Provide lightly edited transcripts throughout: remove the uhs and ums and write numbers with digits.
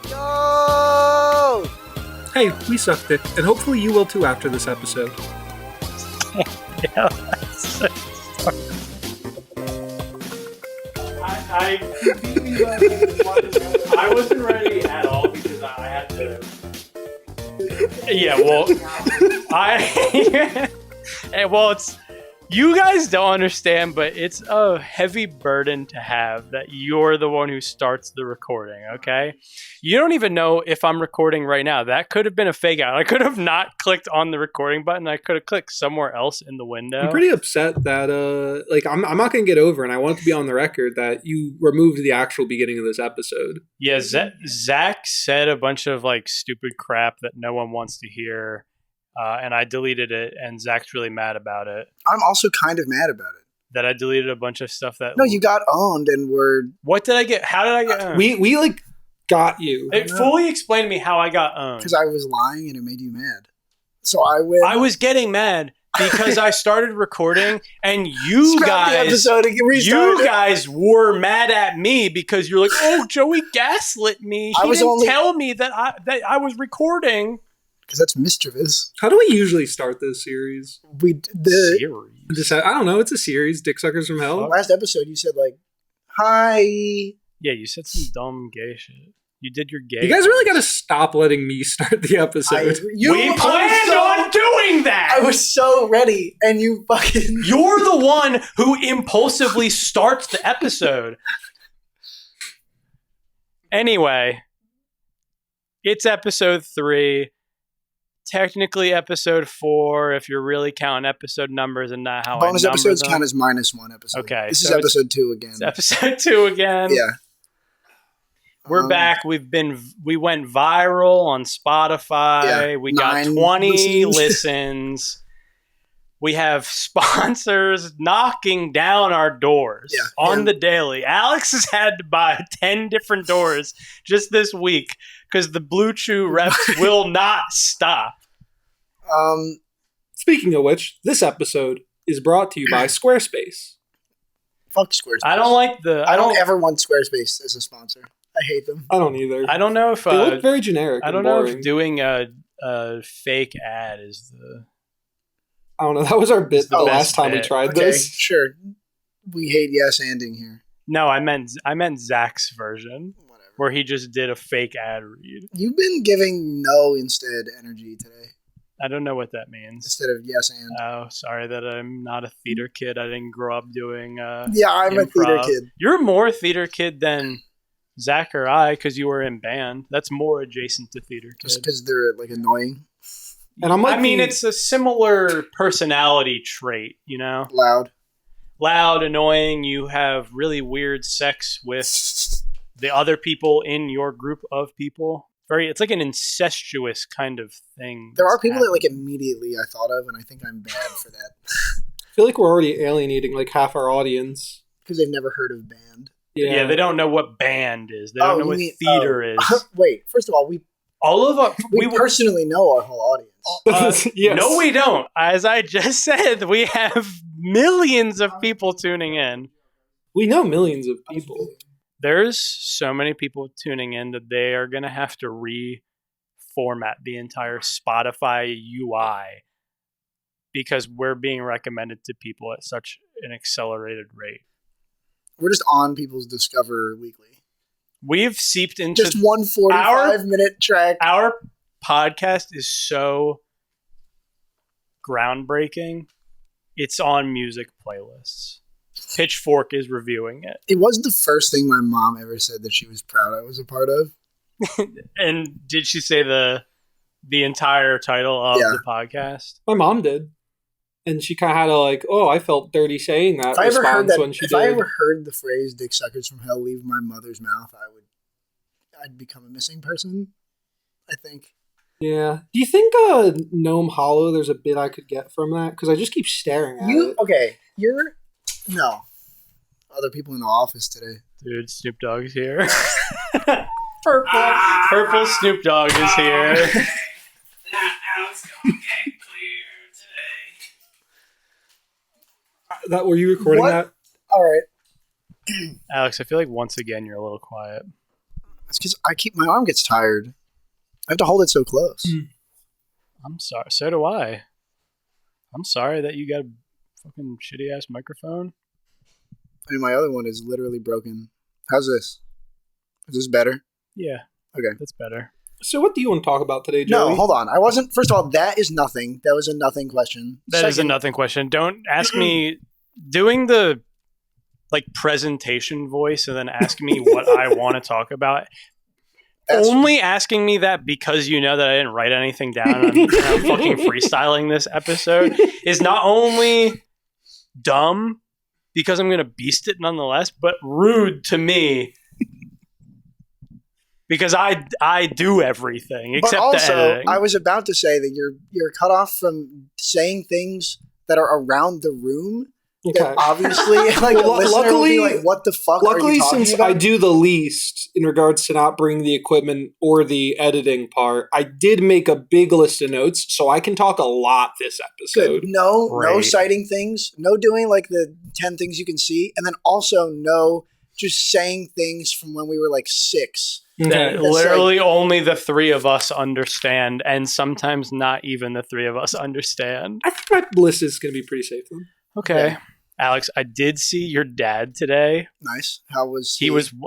No! Hey, we sucked it, and hopefully you will too after this episode. Yeah, I wasn't ready at all because I had to. Yeah, well, it's. You guys don't understand, but it's a heavy burden to have that you're the one who starts the recording, okay? You don't even know if I'm recording right now. That could have been a fake out. I could have not clicked on the recording button. I could have clicked somewhere else in the window. I'm pretty upset that, I'm not going to get over, and I want it to be on the record, that you removed the actual beginning of this episode. Yeah, Zack said a bunch of, stupid crap that no one wants to hear. And I deleted it, and Zach's really mad about it. I'm also kind of mad about it. That I deleted a bunch of stuff that... No, you got owned, and we're... What did I get? How did I get owned? We got you. Fully explain to me how I got owned. Because I was lying, and it made you mad. So I went... I was getting mad because I started recording, and you guys were mad at me because you're like, oh, Joey gaslit me. He didn't tell me that I was recording. Because that's mischievous. How do we usually start this series? Series? I don't know. It's a series. Dick Suckers from Hell. Last episode, you said, hi. Yeah, you said some dumb gay shit. You did your gay. You guys really got to stop letting me start the episode. We planned on doing that. I was so ready, and you fucking... You're the one who impulsively starts the episode. Anyway, it's episode 3. Technically episode 4 if you're really counting episode numbers and not how bonus I number episodes them. Count as -1 episode. Okay. This is episode 2 again. It's episode 2 again. Yeah. We're back. We went viral on Spotify. Yeah, we got 20 listens. We have sponsors knocking down our doors on the daily. Alex has had to buy 10 different doors just this week because the Blue Chew reps will not stop. Speaking of which, this episode is brought to you by Squarespace. Fuck Squarespace. I don't like I don't ever want Squarespace as a sponsor. I hate them. I don't either. I don't know if they look very generic. I don't know if doing a fake ad is the. I don't know. That was our bit the last time we tried this. Sure. We hate yes-anding here. No, I meant Zach's version. Whatever. Where he just did a fake ad read. You've been giving no instead energy today. I don't know what that means. Instead of yes and. Oh, sorry that I'm not a theater kid. I didn't grow up doing yeah, I'm improv. A theater kid. You're more theater kid than Zach or I because you were in band. That's more adjacent to theater kid. Just because they're annoying. And it's a similar personality trait, you know? Loud, annoying. You have really weird sex with the other people in your group of people. It's like an incestuous kind of thing. There are people that immediately I thought of, and I think I'm bad for that. I feel like we're already alienating half our audience. Because they've never heard of band. Yeah, they don't know what band is. They don't know what theater is. Wait, first of all, we personally know our whole audience. Yes. No, we don't. As I just said, we have millions of people tuning in. We know millions of people. There's so many people tuning in that they are going to have to reformat the entire Spotify UI because we're being recommended to people at such an accelerated rate. We're just on people's Discover Weekly. We've seeped into just one 45-minute track. Our podcast is so groundbreaking. It's on music playlists. Pitchfork is reviewing it. It was the first thing my mom ever said that she was proud I was a part of. And did she say the entire title of the podcast? My mom did. And she kind of had a I felt dirty saying that response when she did. If I ever heard the phrase "Dick Suckers from Hell" leave my mother's mouth, I'd become a missing person, I think. Yeah. Do you think Gnome Hollow, there's a bit I could get from that? Because I just keep staring at it. Okay, no. Other people in the office today. Dude, Snoop Dogg is here. Purple Snoop Dogg is here. Alex That were you recording What? that? All right. Alex, I feel like once again you're a little quiet. It's because my arm gets tired. I have to hold it so close. I'm sorry. So do I. I'm sorry that you got a fucking shitty ass microphone. I mean, my other one is literally broken. How's this? Is this better? Yeah. Okay. That's better. So what do you want to talk about today, Joey? No, hold on. I wasn't. First of all, that is nothing. That was a nothing question. That is a nothing question. Don't ask me doing the presentation voice and then ask me what I want to talk about. Only asking me that because you know that I didn't write anything down and I'm fucking freestyling this episode is not only dumb because I'm going to beast it nonetheless, but rude to me because I do everything except but also, the editing. I was about to say that you're cut off from saying things that are around the room. Okay. That obviously, like the listener will be like, "What the fuck are you talking since about?" I do the least in regards to not bringing the equipment or the editing part, I did make a big list of notes, so I can talk a lot this episode. Good. No Great. citing things. No doing like the 10 things you can see, and then also no just saying things from when we were like 6. That Okay. literally only the three of us understand, and sometimes not even the three of us understand. I think my list is going to be pretty safe then. Okay. Yeah. Alex, I did see your dad today. Nice. How was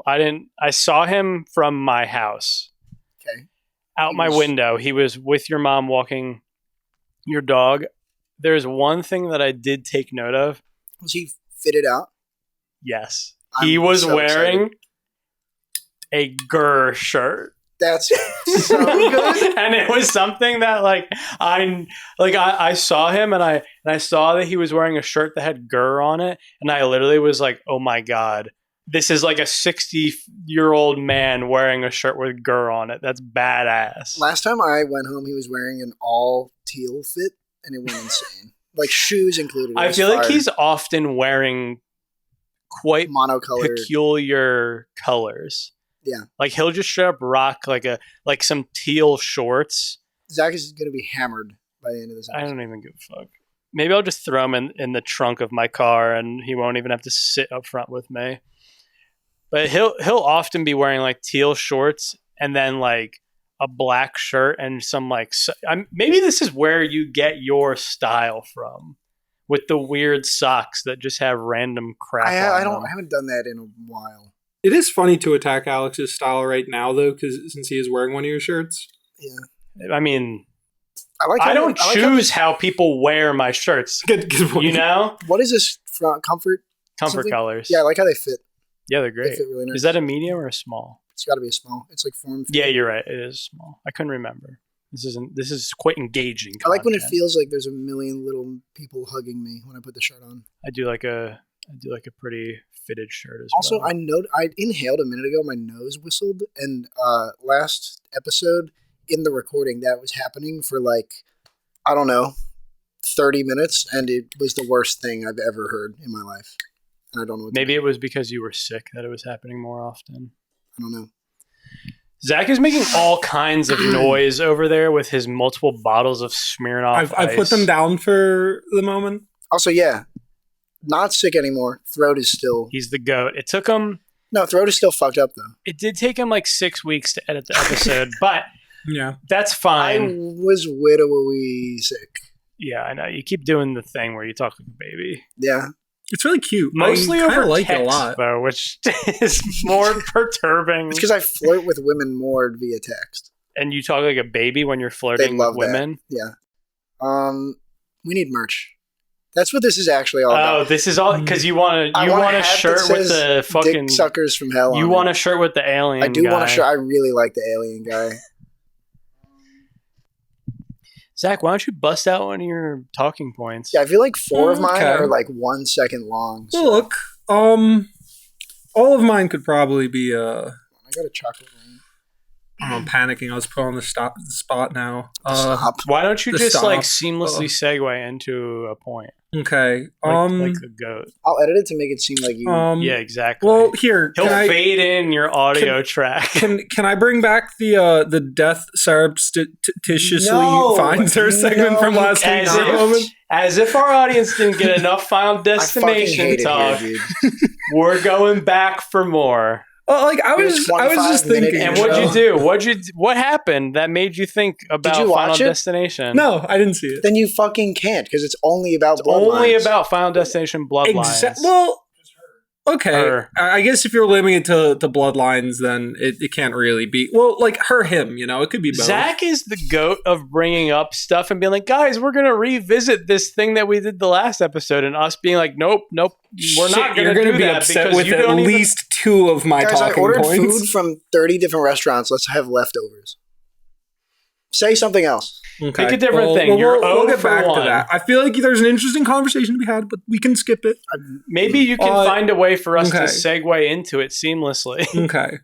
I saw him from my house. Okay. Out He my was- window. He was with your mom walking your dog. There's one thing that I did take note of. Was he fitted out? Yes. I'm He was so wearing a Grr shirt. That's so good. And it was something that I saw him and I saw that he was wearing a shirt that had Grr on it, and I literally was like, oh my god, this is like a 60-year-old man wearing a shirt with Grr on it. That's badass. Last time I went home, he was wearing an all teal fit, and it went insane. Like shoes included. I feel like he's often wearing quite monocolored. peculiar colors. Yeah. Like he'll just straight up rock like some teal shorts. Zack is going to be hammered by the end of this I episode. don't even give a fuck. Maybe I'll just throw him in the trunk of my car and he won't even have to sit up front with me. But he'll often be wearing like teal shorts and then like a black shirt and some maybe this is where you get your style from, with the weird socks that just have random crap on I them. haven't done that in a while. It is funny to attack Alex's style right now, though, because since he is wearing one of your shirts. Yeah. I mean, I don't choose how people wear my shirts. Good point. You know? What is this from Comfort? Comfort Something? colors. Yeah, I like how they fit. Yeah, they're They great. fit really nice. Is that a medium or a small? It's got to be a small. It's like form. Yeah, you're right. It is small. I couldn't remember. This is quite engaging. I like when it content. feels like there's a million little people hugging me when I put the shirt on. I do like a pretty fitted shirt as Also, well. I inhaled a minute ago. My nose whistled, and last episode in the recording that was happening for I don't know, 30 minutes, and it was the worst thing I've ever heard in my life. And I don't know. Maybe it was because you were sick that it was happening more often. I don't know. Zach is making all kinds of noise over there with his multiple bottles of Smirnoff I've put Ice. them down for the moment. Also, yeah, not sick anymore. Throat is still He's the goat. It took him. throat is still fucked up though. It did take him like 6 weeks to edit the episode, but Yeah. that's I fine. was widowly sick. Yeah, I know. You keep doing the thing where you talk like a baby. Yeah, It's really cute. Mostly I kinda over like text, it a lot. though, which is more perturbing. it's because I flirt with women more via text. And you talk like a baby when you're flirting love with that. women. Yeah. We need merch. That's what this is actually all about. Oh, this is all because you want I a want a hat shirt that with says the fucking. Dick suckers from hell. You on want it. a shirt with the alien. I do guy. want a shirt. I really like the alien guy. Zach, why don't you bust out one of your talking points? Yeah, I feel like 4 of mine Okay. are like 1 second long. So Well, look, all of mine could probably be I got a chocolate one. I'm panicking. I was put on the spot now. Stop. Why don't you The just stop. like seamlessly segue into a point, Okay. like a goat? I'll edit it to make it seem like you. Yeah, exactly. Well, here He'll can I, fade in your audio track. can I bring back the death surreptitiously No, finds her segment from last week? As for a moment? As if our audience didn't get enough Final I fucking Destination hate it talk, here, dude. we're going back for more. Well, like I was It's just 25-minute thinking. And intro. what'd you do? What happened that made you think about you Final watch it? Destination? No, I didn't see it. Then you fucking can't because it's only about Only bloodlines. about Final Destination Bloodlines. Well, okay. Her. I guess if you're limiting it to bloodlines, then it can't really be. Well, like him, it could be both. Zack is the goat of bringing up stuff and being like, guys, we're going to revisit this thing that we did the last episode. And us being like, nope, we're not going to do be that upset because with you at don't even... least two of my Guys, I talking ordered points. food from 30 different restaurants. Let's have leftovers. Say something else. Okay. Pick a different thing. You're we'll 0 get for back 1. to that. I feel like there's an interesting conversation to be had, but we can skip it. Maybe you can find a way for us to okay. segue into it seamlessly. Okay.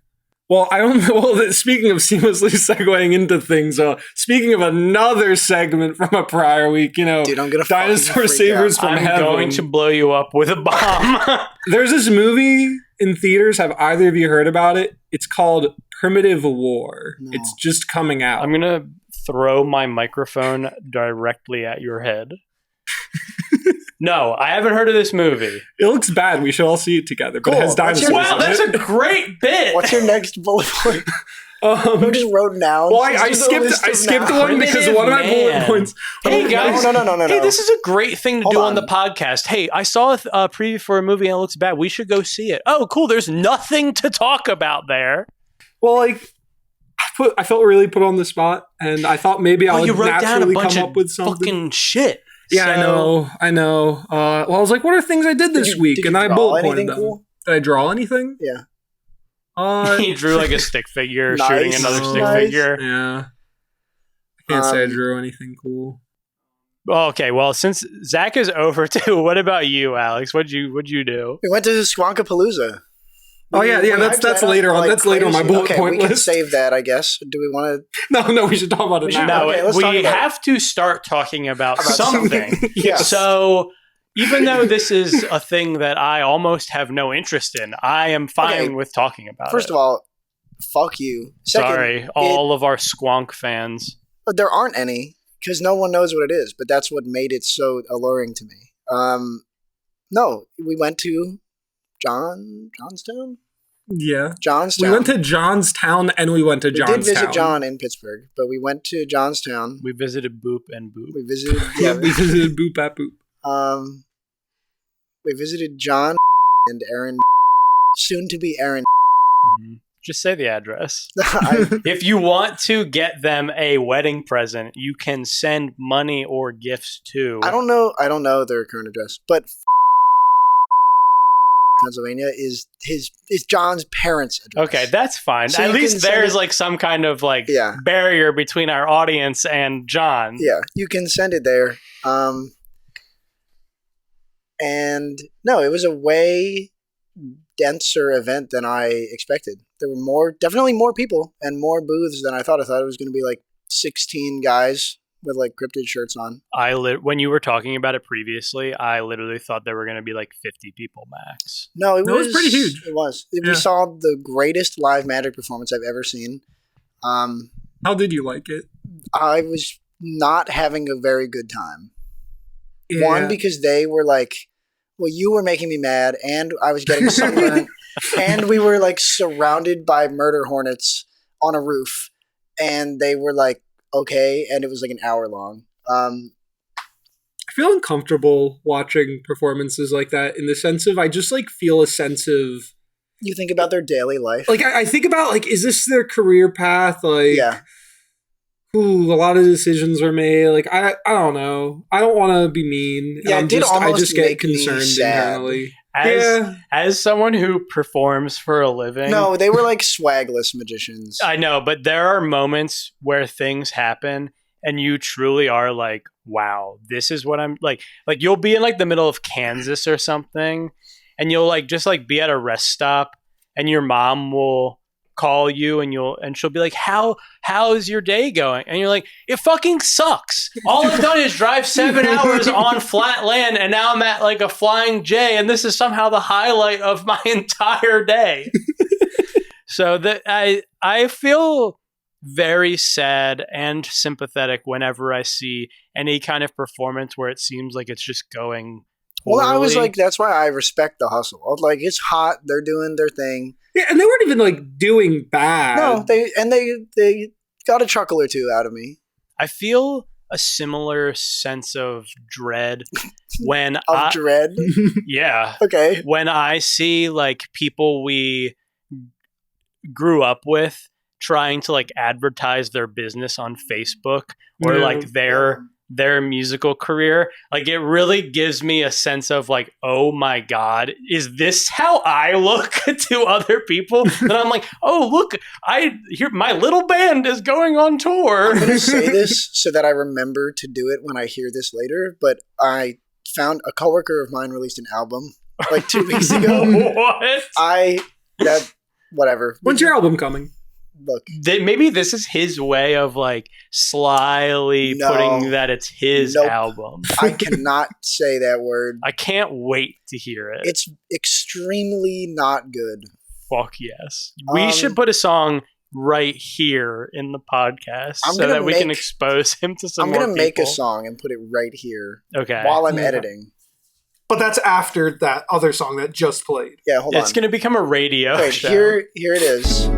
Well, I don't know. Well, speaking of seamlessly segueing into things, speaking of another segment from a prior week, Dude, I'm gonna Dinosaur fucking freak Savers out. from I'm Heaven. going to blow you up with a bomb. There's this movie in theaters. Have either of you heard about it? It's called Primitive War. No. It's just coming out. I'm going to throw my microphone directly at your head. No, I haven't heard of this movie. It looks bad. We should all see it together. But it Cool. has What's dinosaurs. your- Wow, in that's it. a great bit. What's your next bullet point? I just wrote nouns. Well, I Let's do the list skipped of nouns. one because one of my bullet Man. points. Hey, guys. No. Hey, this is a great thing to Hold do on on. the podcast. Hey, I saw a preview for a movie and it looks bad. We should go see it. Oh, cool. There's nothing to talk about there. Well, like I felt really put on the spot, and I thought maybe I Well, would you wrote down a naturally bunch come of up with something. fucking shit. Yeah, So- I know. Well, I was like, what are things I did this week? Did And you I draw bullet pointed anything them. cool? Did I draw anything? Yeah. He drew like a stick figure Nice. shooting another stick Nice. figure. Yeah. I can't say I Um, drew anything cool. Okay, well, since Zach is over too, what about you, Alex? What'd you do? We went to Squonkapalooza. Oh yeah, We that's hyped that later up on. like That's later on my crazy. bullet okay, point we can list. save that, I guess. Do we want to? No, we should talk about it We should- now. No, okay, let's talk we about have to start talking about About something. Yes. So, even though this is a thing that I almost have no interest in, I am fine Okay, with talking about First it. of all, fuck you. Second, Sorry, all of our Squonk fans. there aren't any because no one knows what it is. But that's what made it so alluring to me. No, we went to Johnstown. Yeah. Johnstown. We went to Johnstown and we went to We Johnstown. did visit John in Pittsburgh, but we went to Johnstown. We visited Boop and Boop. We visited. We visited Boop Bap Boop. We visited John and Aaron, soon to be Aaron. Mhm. Just say the address. I, If you want to get them a wedding present, you can send money or gifts to. I don't know their current address, but Pennsylvania is John's parents' address. Okay, that's fine. So At you can least send there's it- like some kind of like Yeah. barrier between our audience and John. Yeah, you can send it there. And no, it was a way denser event than I expected. There were definitely more people and more booths than I thought. I thought it was going to be like 16 guys with like cryptid shirts on. When you were talking about it previously, I literally thought there were going to be like 50 people max. No, it was pretty huge. It was. Yeah. We saw the greatest live magic performance I've ever seen. How did you like it? I was not having a very good time. Yeah. One, because they were like, well, you were making me mad, and I was getting sunburned, and we were like surrounded by murder hornets on a roof, and they were like, okay, and it was like an hour long. I feel uncomfortable watching performances like that in the sense of I just like feel a sense of You think about their daily life. like I think about like is this their career path? Like Yeah. Ooh, a lot of decisions were made. Like I don't know. I don't want to be mean. Yeah, it did I almost just get make me concerned sad. internally. As as someone who performs for a living, No, they were like swagless magicians. I know, but there are moments where things happen and you truly are like, wow, this is what I'm like you'll be in like the middle of Kansas or something and you'll like just like be at a rest stop and your mom will call you and she'll be like, how's your day going? And you're like, it fucking sucks. All I've done is drive 7 hours on flat land, and now I'm at like a Flying J, and this is somehow the highlight of my entire day. So that I feel very sad and sympathetic whenever I see any kind of performance where it seems like it's just going poorly. Well, I was like, that's why I respect the hustle. I was like, it's hot. They're doing their thing. Yeah, and they weren't even like doing bad. No, they got a chuckle or two out of me. I feel a similar sense of dread when dread? Yeah. Okay. When I see like people we grew up with trying to like advertise their business on Facebook or like their musical career, like it really gives me a sense of like, oh my God, is this how I look to other people? And I'm like, oh look, my little band is going on tour. I'm going to say this so that I remember to do it when I hear this later, but I found a coworker of mine released an album like 2 weeks ago. What? Whatever. When's your album coming? Look, maybe this is his way of like slyly putting that it's his album. I cannot say that word. I can't wait to hear it. It's extremely not good. Fuck yes. We should put a song right here in the podcast so that we can expose him to some more people. I'm going to make a song and put it right here while I'm editing. But that's after that other song that just played. Yeah, hold on. It's going to become a radio show. Here it is.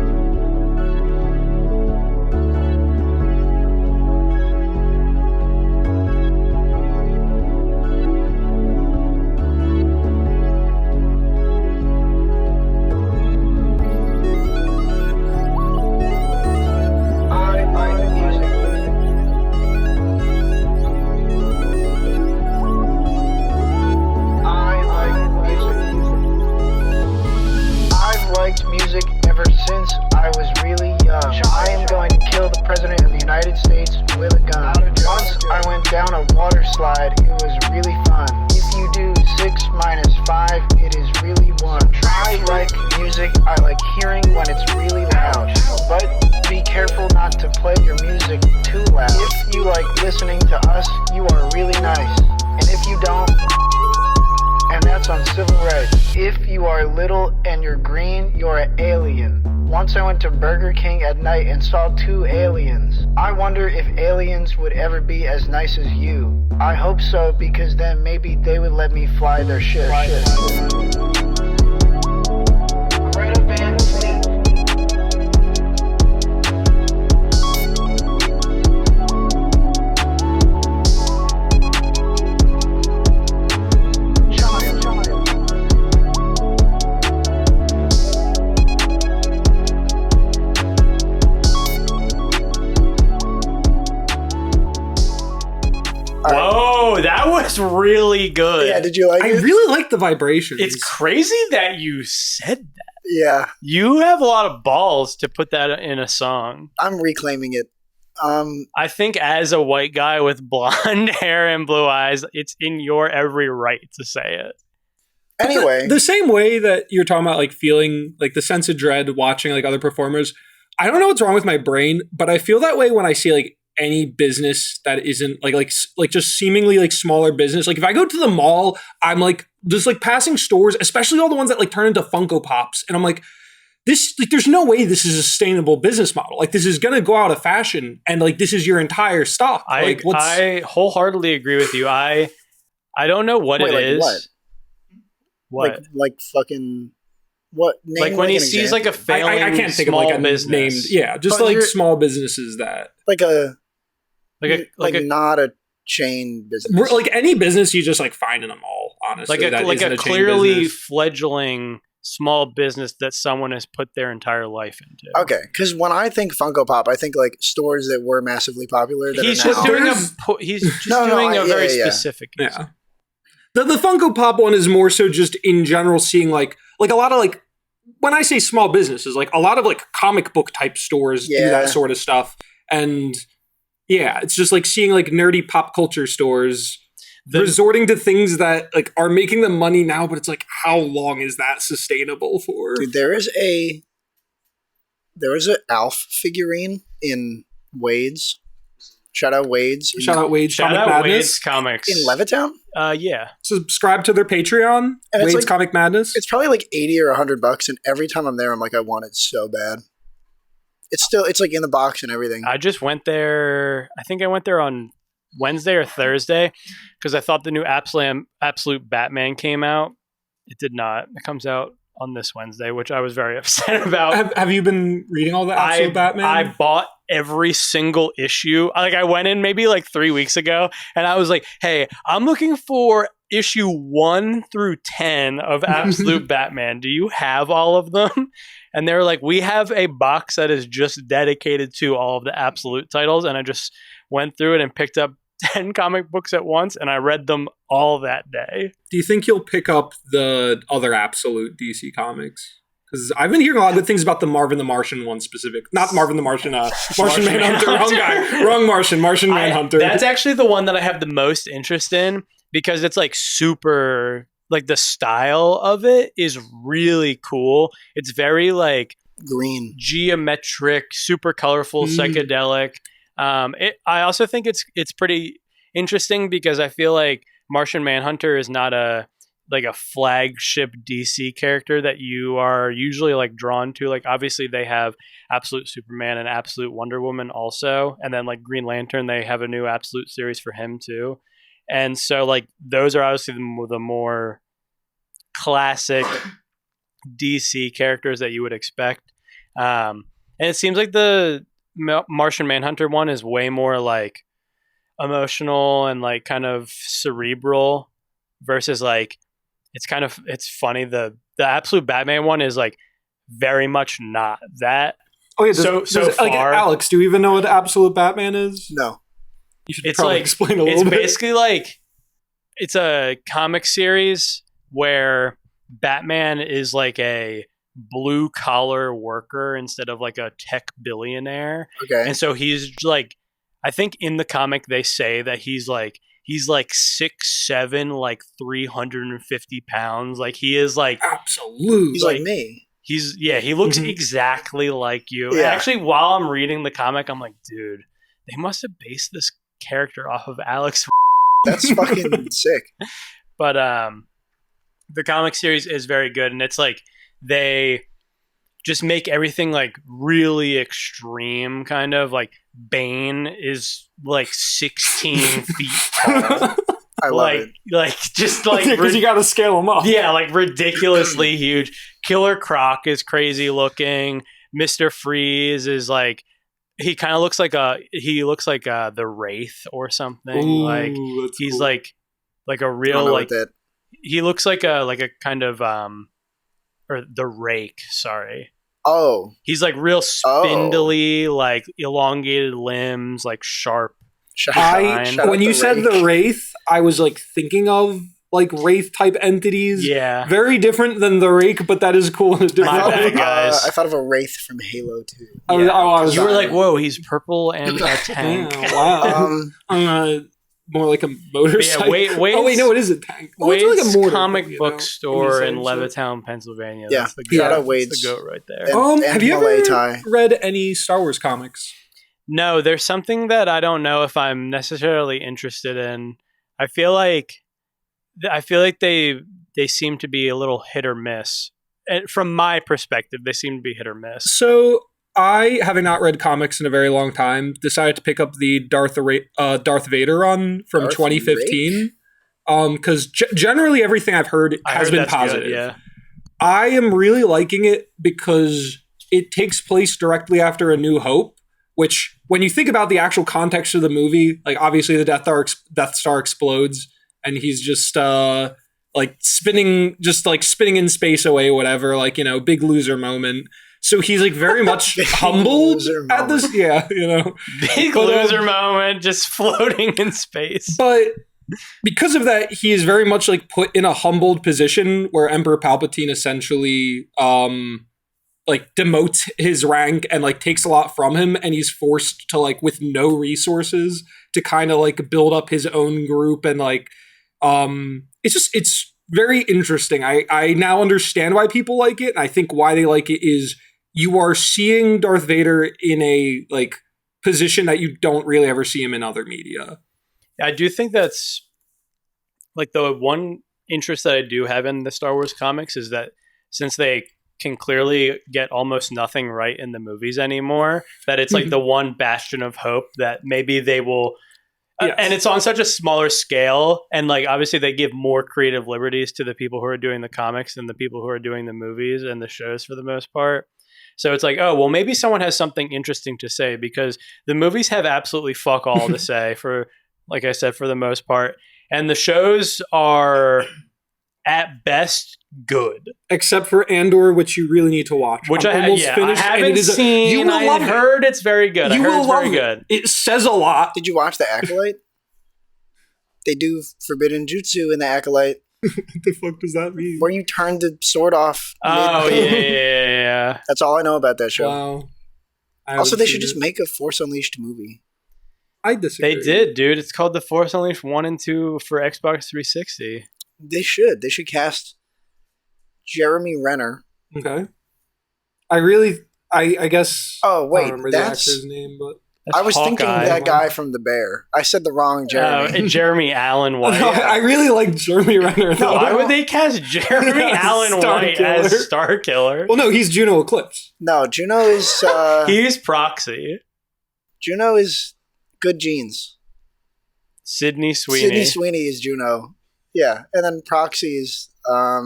Once I went to Burger King at night and saw 2 aliens. I wonder if aliens would ever be as nice as you. I hope so, because then maybe they would let me fly their ship. Whoa, that was really good. Yeah, did you like it? I really like the vibrations. It's crazy that you said that. Yeah. You have a lot of balls to put that in a song. I'm reclaiming it. I think as a white guy with blonde hair and blue eyes, it's in your every right to say it. Anyway. The same way that you're talking about like feeling like the sense of dread watching like other performers, I don't know what's wrong with my brain, but I feel that way when I see like any business that isn't like just seemingly like smaller business. Like if I go to the mall, I'm like just like passing stores, especially all the ones that like turn into Funko Pops, and I'm like, this like there's no way this is a sustainable business model. Like this is gonna go out of fashion, and like this is your entire stock. I wholeheartedly agree with you. I don't know what it is. What? Like fucking what? Name like when he sees like a failing I can't think of small like a business. named, yeah, just but like small businesses that like not a chain business. Like any business you just like find in a mall, honestly. Like a clearly fleggling small business that someone has put their entire life into. Okay, because when I think Funko Pop, I think like stores that were massively popular. He's just doing a very specific. Yeah. The Funko Pop one is more so just in general seeing like a lot of like, when I say small businesses, like a lot of like comic book type stores do that sort of stuff. And yeah, it's just like seeing like nerdy pop culture stores resorting to things that like are making them money now, but it's like, how long is that sustainable for? Dude, there is a There was an Alf figurine in Wade's. Shout out Wade's. Shout out Wade's Comic Madness. Wade's Comics. In Levittown? Yeah. Subscribe to their Patreon, And Wade's like, Comic Madness. It's probably like $80 or $100, and every time I'm there, I'm like, I want it so bad. It's like in the box and everything. I just went there. I think I went there on Wednesday or Thursday because I thought the new Absolute Batman came out. It did not. It comes out on this Wednesday, which I was very upset about. Have you been reading all the Absolute Batman? I bought every single issue. Like I went in maybe like 3 weeks ago and I was like, hey, I'm looking for issue 1 through 10 of Absolute Batman. Do you have all of them? And they were like, we have a box that is just dedicated to all of the Absolute titles. And I just went through it and picked up 10 comic books at once, and I read them all that day. Do you think you'll pick up the other Absolute DC comics? Because I've been hearing a lot of good things about the Marvin the Martian one specific. Not Marvin the Martian, Martian Manhunter. Wrong guy. Wrong Martian Manhunter. That's actually the one that I have the most interest in because it's like super, like the style of it is really cool. It's very like green, geometric, super colorful, psychedelic. I also think it's pretty interesting because I feel like Martian Manhunter is not a flagship DC character that you are usually like drawn to. Like obviously they have Absolute Superman and Absolute Wonder Woman also, and then like Green Lantern, they have a new Absolute series for him too. And so like those are obviously the more classic DC characters that you would expect. And it seems like the Martian Manhunter one is way more like emotional and like kind of cerebral versus like it's funny the Absolute Batman one is like very much not that. Oh yeah, so far, like, Alex, do you even know what Absolute Batman is? No. You should probably explain a little bit. It's basically like it's a comic series where Batman is like a blue collar worker instead of like a tech billionaire. Okay. And so he's like, I think in the comic they say that he's like 6'7", like 350 pounds. Like he is like absolute. He's like me. He looks exactly like you. Yeah. And actually, while I'm reading the comic, I'm like, dude, they must have based this character off of Alex. That's fucking sick. But the comic series is very good, and it's like they just make everything like really extreme, kind of like Bane is like 16 feet tall. I love it. Like just like because you got to scale them up. Yeah, like ridiculously huge. Killer Croc is crazy looking. Mr. Freeze is like he kind of looks like the Wraith or something. Ooh, like he's cool. like a real like that. He looks like a kind of or the Rake, sorry. Oh. He's like real spindly, like elongated limbs, like sharp. When you said the Wraith, I was like thinking of like Wraith type entities. Yeah. Very different than the Rake, but that is cool in a different way. Guys. I thought of a Wraith from Halo 2. Yeah. You were like, whoa, he's purple and a tank. Yeah, wow. More like a motorcycle. Yeah, wait, no, it is a tank. Wade's it's like a mortar, comic book store in Levittown, Pennsylvania. Yeah, that's the shout out That's Wade's. the goat right there. And have you Malay ever tie. read any Star Wars comics? No, there's something that I don't know if I'm necessarily interested in. I feel like they seem to be a little hit or miss. And from my perspective, they seem to be hit or miss. So I, having not read comics in a very long time, decided to pick up the Darth Vader run from 2015. Because generally everything I've heard has been positive. Good, yeah. I am really liking it because it takes place directly after A New Hope, which when you think about the actual context of the movie, like obviously the Death Star explodes and he's just spinning in space away, whatever, like, you know, big loser moment. So he's like very much humbled at this. Yeah, you know. Big loser moment, just floating in space. But because of that, he is very much like put in a humbled position where Emperor Palpatine essentially like demotes his rank and like takes a lot from him, and he's forced to like with no resources to kind of like build up his own group, and like it's very interesting. I now understand why people like it, and I think why they like it is you are seeing Darth Vader in a like position that you don't really ever see him in other media. I do think that's like the one interest that I do have in the Star Wars comics is that since they can clearly get almost nothing right in the movies anymore, that it's like the one bastion of hope that maybe they will. Yes. And it's on such a smaller scale, and like obviously they give more creative liberties to the people who are doing the comics than the people who are doing the movies and the shows for the most part. So it's like, oh, well, maybe someone has something interesting to say, because the movies have absolutely fuck all to say for, like I said, for the most part. And the shows are at best good. Except for Andor, which you really need to watch. Which I haven't seen. You will love heard it's very good. I heard it's very good. It says a lot. Did you watch The Acolyte? They do forbidden jutsu in The Acolyte. What the fuck does that mean? Where you turn the sword off. Oh, yeah. That's all I know about that show. Wow. Also, they should just make a Force Unleashed movie. I disagree. They did, dude. It's called The Force Unleashed 1 and 2 for Xbox 360. They should. They should cast Jeremy Renner. Okay. I guess. Oh, wait. I don't remember the actor's name, but. I was thinking that guy from The Bear. I said the wrong Jeremy. Jeremy Allen White. No, I really like Jeremy Renner. No, why would they cast Jeremy Allen White as Starkiller? Well, no, he's Juno Eclipse. No, Juno is... he's Proxy. Juno is Good Genes. Sydney Sweeney. Sydney Sweeney is Juno. Yeah, and then Proxy is, I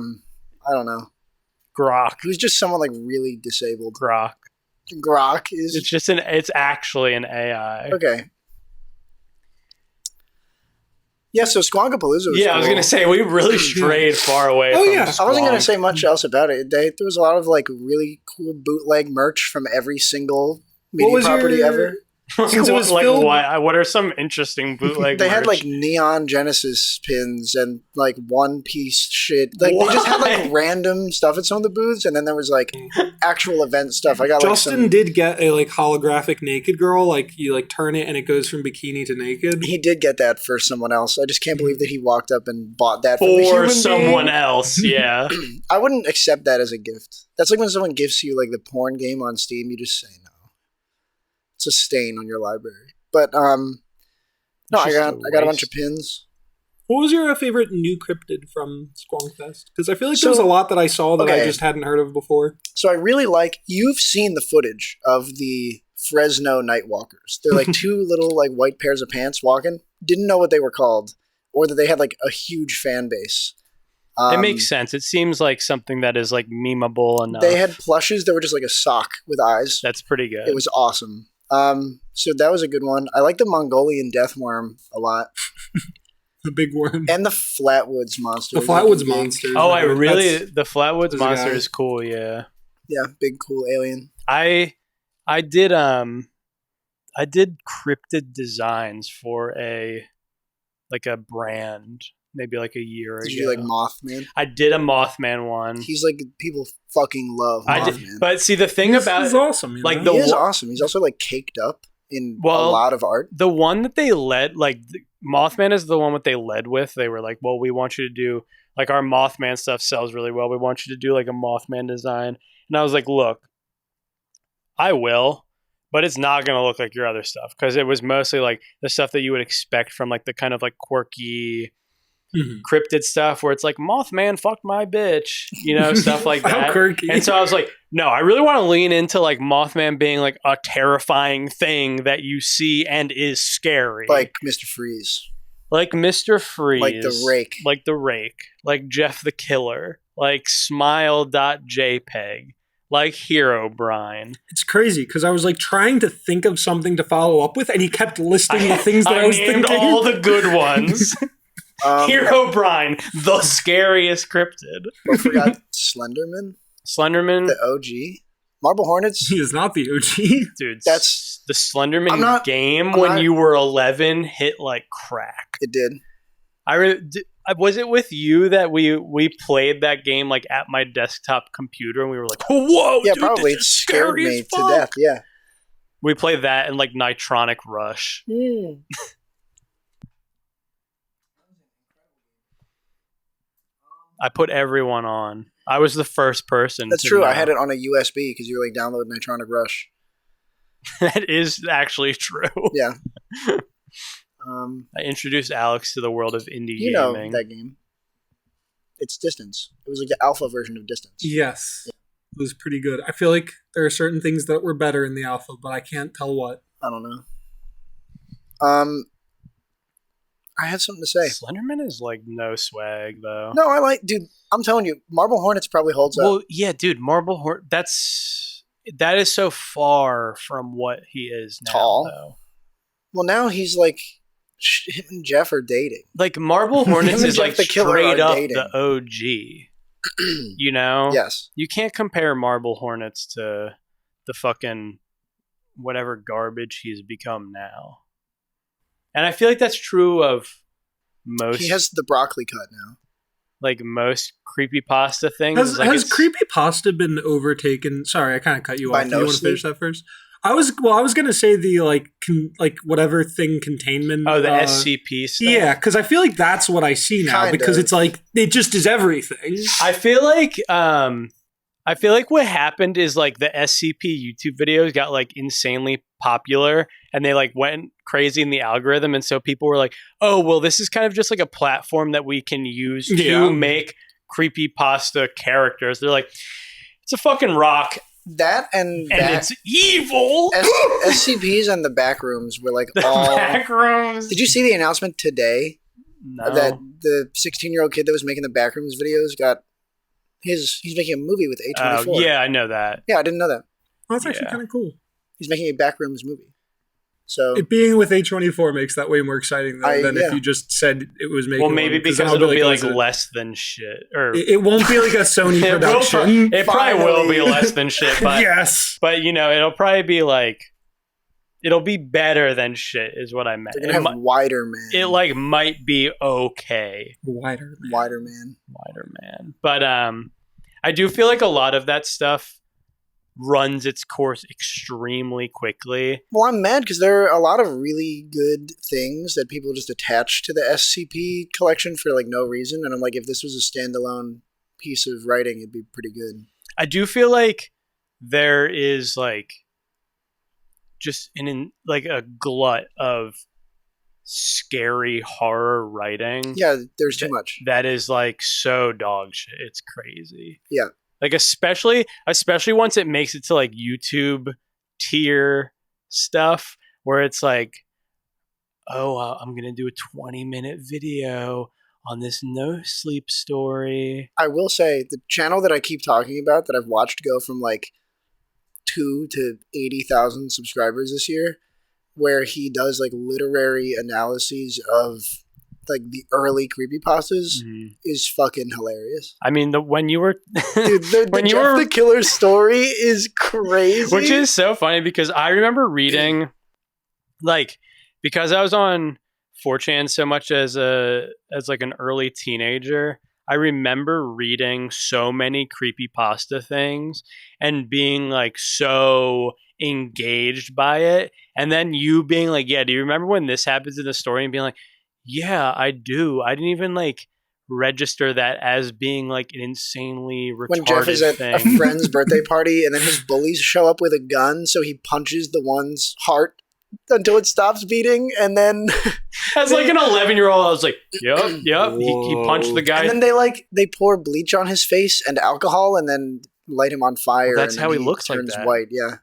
don't know. Grok. Who's just someone like really disabled. Grok is... It's actually an AI. Okay. Yeah, so Squonkapalooza was cool. I was going to say, we really strayed far away from Squonk. I wasn't going to say much else about it. There was a lot of like really cool bootleg merch from every single media property ever. Since it was filled... what are some interesting bootleg They merch? had like Neon Genesis pins and like One Piece shit. Like they just had like random stuff at some of the booths, and then there was like actual event stuff. I got Justin did get a like holographic naked girl. Like you like turn it and it goes from bikini to naked. He did get that for someone else. I just can't believe that he walked up and bought that for someone else. Yeah, I wouldn't accept that as a gift. That's like when someone gives you like the porn game on Steam. You just say no. It's a stain on your library. But no, I got a bunch of pins. What was your favorite new cryptid from Squonkfest? Because I feel like there was a lot that I saw that I just hadn't heard of before. So I really like, you've seen the footage of the Fresno Nightwalkers. They're like two little like white pairs of pants walking. Didn't know what they were called, or that they had like a huge fan base. It makes sense. It seems like something that is like memeable enough. They had plushes that were just like a sock with eyes. That's pretty good. It was awesome. So that was a good one. I like the Mongolian death worm a lot. The big worm. And the Flatwoods monster. The Flatwoods monster. Oh, the Flatwoods monster is cool, yeah. Yeah, big cool alien. I did cryptid designs for a brand maybe like a year ago. Did you do like Mothman? I did a Mothman one. He's like, people fucking love Mothman. But see, the thing about he's awesome. He is awesome. He's also like caked up in a lot of art. The one that they led, like Mothman is the one that they led with. They were like, well, we want you to do like our Mothman stuff sells really well. We want you to do like a Mothman design. And I was like, look, I will. But it's not going to look like your other stuff, because it was mostly like the stuff that you would expect from like the kind of like quirky cryptid stuff where it's like Mothman fucked my bitch, stuff like that. Quirky. And so I was like, no, I really want to lean into like Mothman being like a terrifying thing that you see and is scary. Like Mr. Freeze. Like Mr. Freeze. Like the Rake. Like the Rake. Like Jeff the Killer. Like Smile.jpg. Like Hero Brian. It's crazy because I was like trying to think of something to follow up with, and he kept listing the things that I was named thinking. All the good ones. Hero Brian, the scariest cryptid. I forgot Slenderman. The OG. Marble Hornets. He is not the OG. Dude, that's the Slenderman you were 11 hit like crack. It did. Was it with you that we played that game like at my desktop computer and we were like, whoa, yeah, dude, probably it scared me to death. Yeah, we played that and like Nitronic Rush. I put everyone on. I was the first person. That's to true. know. I had it on a USB because you were like download Nitronic Rush. That is actually true. Yeah. I introduced Alex to the world of indie You know gaming. that game. It's Distance. It was like the alpha version of Distance. Yes. Yeah. It was pretty good. I feel like there are certain things that were better in the alpha, but I can't tell what. I don't know. I had something to say. Slenderman is like no swag though. No, dude, I'm telling you, Marble Hornets probably holds up. Well, yeah, dude, Marble Horn. That is so far from what he is now. Tall. Though. Well, now he's like, him and Jeff are dating. Like Marble Hornets is like the Killer straight are up dating. the OG. You know? Yes. You can't compare Marble Hornets to the fucking whatever garbage he's become now. And I feel like that's true of most. He has the broccoli cut now. Like most creepypasta things. Has creepypasta been overtaken? Sorry, I kind of cut you By off. Do no you want to sleep? finish that first? I was gonna say the like whatever thing containment. Oh, the SCP stuff. Yeah, because I feel like that's what I see now Kind because of. it's like it just is everything. I feel like what happened is like the SCP YouTube videos got like insanely popular and they like went crazy in the algorithm, and so people were like, "Oh, well, this is kind of just like a platform that we can use to make creepypasta characters." They're like, "It's a fucking rock." That and It's evil. SCPs and the back rooms were like The all. back rooms. Did you see the announcement today No. that the 16-year-old kid that was making the backrooms videos got he's making a movie with A24? Yeah, I know that. Yeah, I didn't know that. Well, that's actually Yeah. kind of cool. He's making a backrooms movie. So It being with A24 makes that way more exciting than if you just said it was making. Well, maybe one, because then I'll it'll be like "Oh, is it?" less than shit. Or It won't be like a Sony It will production. it probably will be Finally. less than shit, but Yes. but you know, it'll probably be like it'll be better than shit is what I meant. they're gonna have Wider Man. It like might be okay. Wider. Wider Man. Wider Man. But I do feel like a lot of that stuff runs its course extremely quickly. Well, I'm mad because there are a lot of really good things that people just attach to the SCP collection for like no reason, and I'm like, if this was a standalone piece of writing, it'd be pretty good. I do feel like there is like just like a glut of scary horror writing. Yeah, there's too much. That is like so dog shit. It's crazy. Yeah. Like especially once it makes it to like YouTube tier stuff where it's like, oh, I'm going to do a 20-minute video on this no sleep story. I will say the channel that I keep talking about that I've watched go from like 2 to 80,000 subscribers this year, where he does like literary analyses of like the early creepypastas, is fucking hilarious. I mean, when you were Dude, the Jeff the Killer story is crazy. Which is so funny because I remember reading, like, because I was on 4chan so much as like an early teenager, I remember reading so many creepypasta things and being like so engaged by it. And then you being like, yeah, do you remember when this happens in the story? And being like, yeah, I do. I didn't even like register that as being like an insanely retarded when Jeff is at thing. a friend's birthday party and then his bullies show up with a gun, so he punches the one's heart until it stops beating, and then As like an 11-year-old, I was like, yep. He punched the guy. and then they pour bleach on his face and alcohol and then light him on fire. That's and how then he looks like turns that. white. Yeah.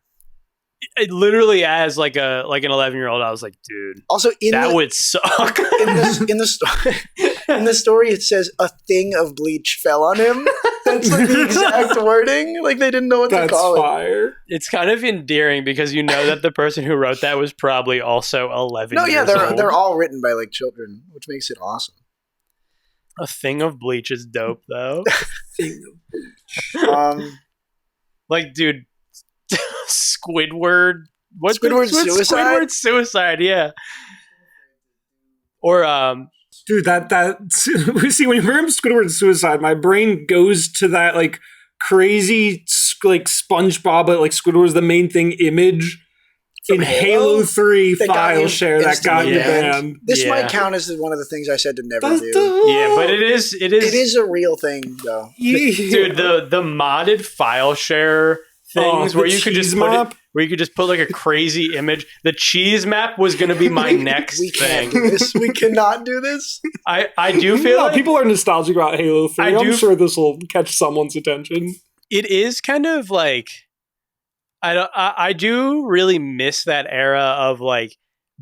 It literally, as like an 11-year-old, I was like, dude, Also, would suck. in the story, it says a thing of bleach fell on him. That's like the exact wording. Like they didn't know what to call it. That's fire. It's kind of endearing because you know that the person who wrote that was probably also 11 No, yeah, years old. they're all written by like children, which makes it awesome. A thing of bleach is dope, though. Like, dude, Squidward. What's Squidward suicide? Squidward suicide, yeah. Or Dude, that see when you remember Squidward suicide, my brain goes to that like crazy like SpongeBob, but like Squidward's the main thing image in Halo 3 that got file you share that got you instantly banned. This Yeah. might count as one of the things I said to never do. Yeah, but it is It is a real thing, though. dude, the modded file share things where you could just put it, where you could just put like a crazy image. The cheese map was going to be my next We thing. can't do this. We cannot do this. I do feel like people are nostalgic about Halo 3. I'm sure this will catch someone's attention. it is kind of like I do really miss that era of like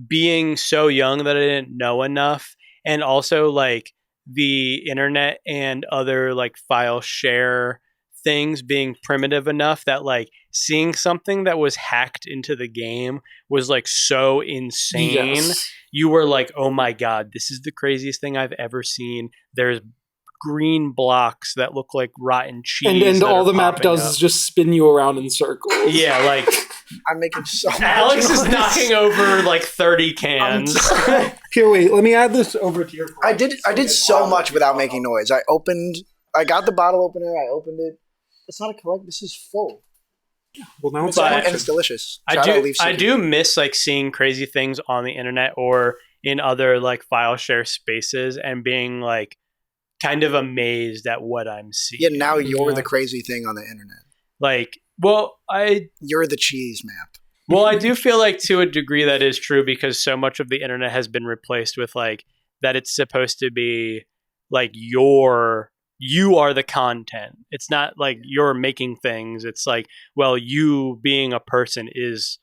being so young that I didn't know enough, and also like the internet and other like file share things being primitive enough that like seeing something that was hacked into the game was like so insane. Yes. You were like, oh my god, this is the craziest thing I've ever seen. There's green blocks that look like rotten cheese, And that all are the map popping does up. is just spin you around in circles. Yeah, like I'm making so much Alex is noise. knocking over like 30 cans. Here, wait. Let me add this over to your. I did so much without making noise. I got the bottle opener. I opened it. It's not a collect. This is full. Well, now it's But- And it's delicious. I Shout out do Leaf I City. do miss like seeing crazy things on the internet or in other like file share spaces and being like kind of amazed at what I'm seeing. Yeah, now you're Yeah. the crazy thing on the internet. Like, well, You're the cheese map. I do feel like to a degree that is true because so much of the internet has been replaced with like that it's supposed to be like you are the content. It's not like you're making things. It's like, well, you being a person is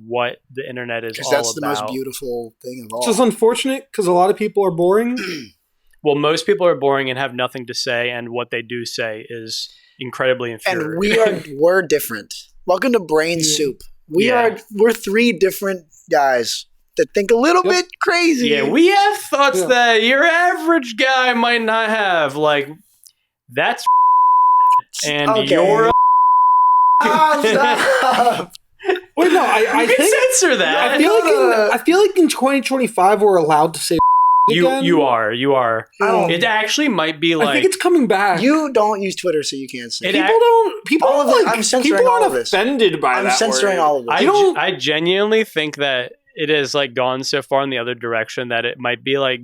what the internet is Because all that's about. the most beautiful thing of all. It's just unfortunate because a lot of people are boring. Well, most people are boring and have nothing to say, and what they do say is incredibly infuriating. And we're different. Welcome to Brain Soup. We're three different guys that think a little bit crazy. Yeah, we have thoughts Yeah. that your average guy might not have. Like, that's and Okay. you're a Stop. Wait, no, I you can think censor that. I feel like in 2025 we're allowed to say again. you are. I don't- It actually might be I like think it's coming back. You don't use Twitter, so you can't say. It it. People All of aren't it- like I'm censoring people all aren't of this. offended by I'm that censoring word. all of this. I genuinely think that it has like gone so far in the other direction that it might be like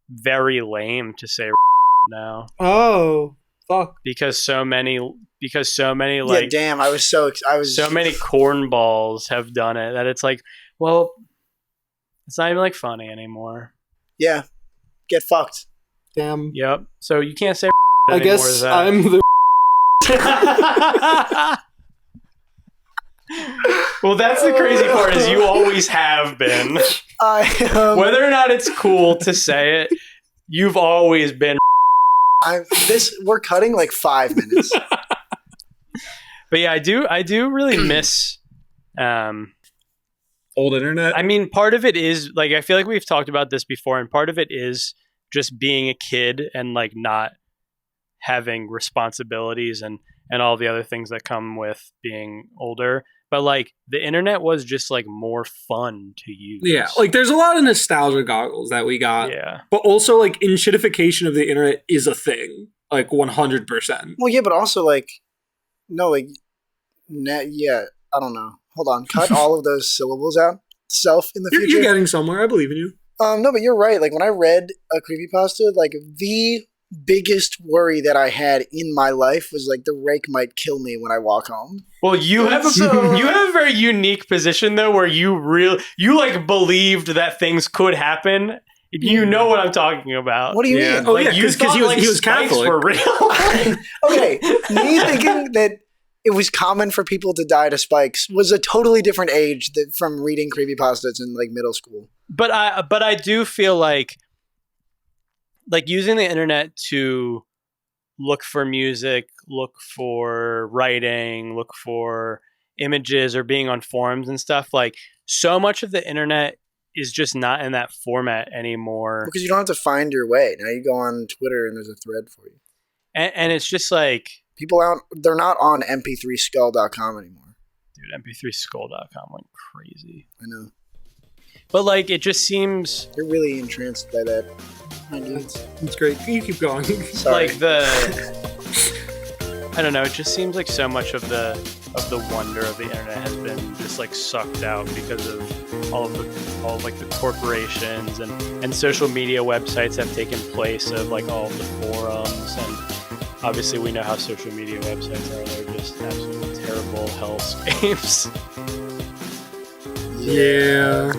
very lame to say now Oh, fuck. because so many Yeah, like damn. I was so many cornballs have done it that it's like, well, it's not even like funny anymore. Yeah, get fucked. Damn. Yep. So you can't say I anymore, guess Zach. I'm the. Well, that's the crazy part is you always have been. Whether or not it's cool to say it, you've always been. We're cutting like 5 minutes. But yeah, I do really miss. Old internet. I mean, part of it is like I feel like we've talked about this before, and part of it is just being a kid and like not having responsibilities and all the other things that come with being older. But like the internet was just like more fun to use. Yeah, like there's a lot of nostalgia goggles that we got. Yeah. But also like shitification of the internet is a thing. Like 100%. Well, yeah, but also like, no, like, yeah, I don't know. Hold on, cut all of those syllables out. Self in the You're future. getting somewhere. I believe in you. No, but you're right. Like when I read a creepypasta, like the biggest worry that I had in my life was like the rake might kill me when I walk home. Well, you have a very unique position though, where you like believed that things could happen. You know what I'm talking about. What do you Yeah. mean? Oh, Like yeah, you 'cause thought he was- like he was spikes Catholic. were real. Okay, me thinking that it was common for people to die to spikes was a totally different age from reading creepypastas in like middle school. But I do feel like using the internet to look for music, look for writing, look for images, or being on forums and stuff, like so much of the internet is just not in that format anymore. Because you don't have to find your way. Now you go on Twitter and there's a thread for you. And it's just like, People out, they're not on mp3skull.com anymore. dude, mp3skull.com went crazy. I know. But like, it just seems You're really entranced by that. My dudes. It's great. You keep going. Sorry. like I don't know. It just seems like so much of the wonder of the internet has been just like sucked out because of all of like the corporations and social media websites have taken place of like all of the forums, and obviously we know how social media websites are. They're just absolutely terrible hellscapes. Yeah.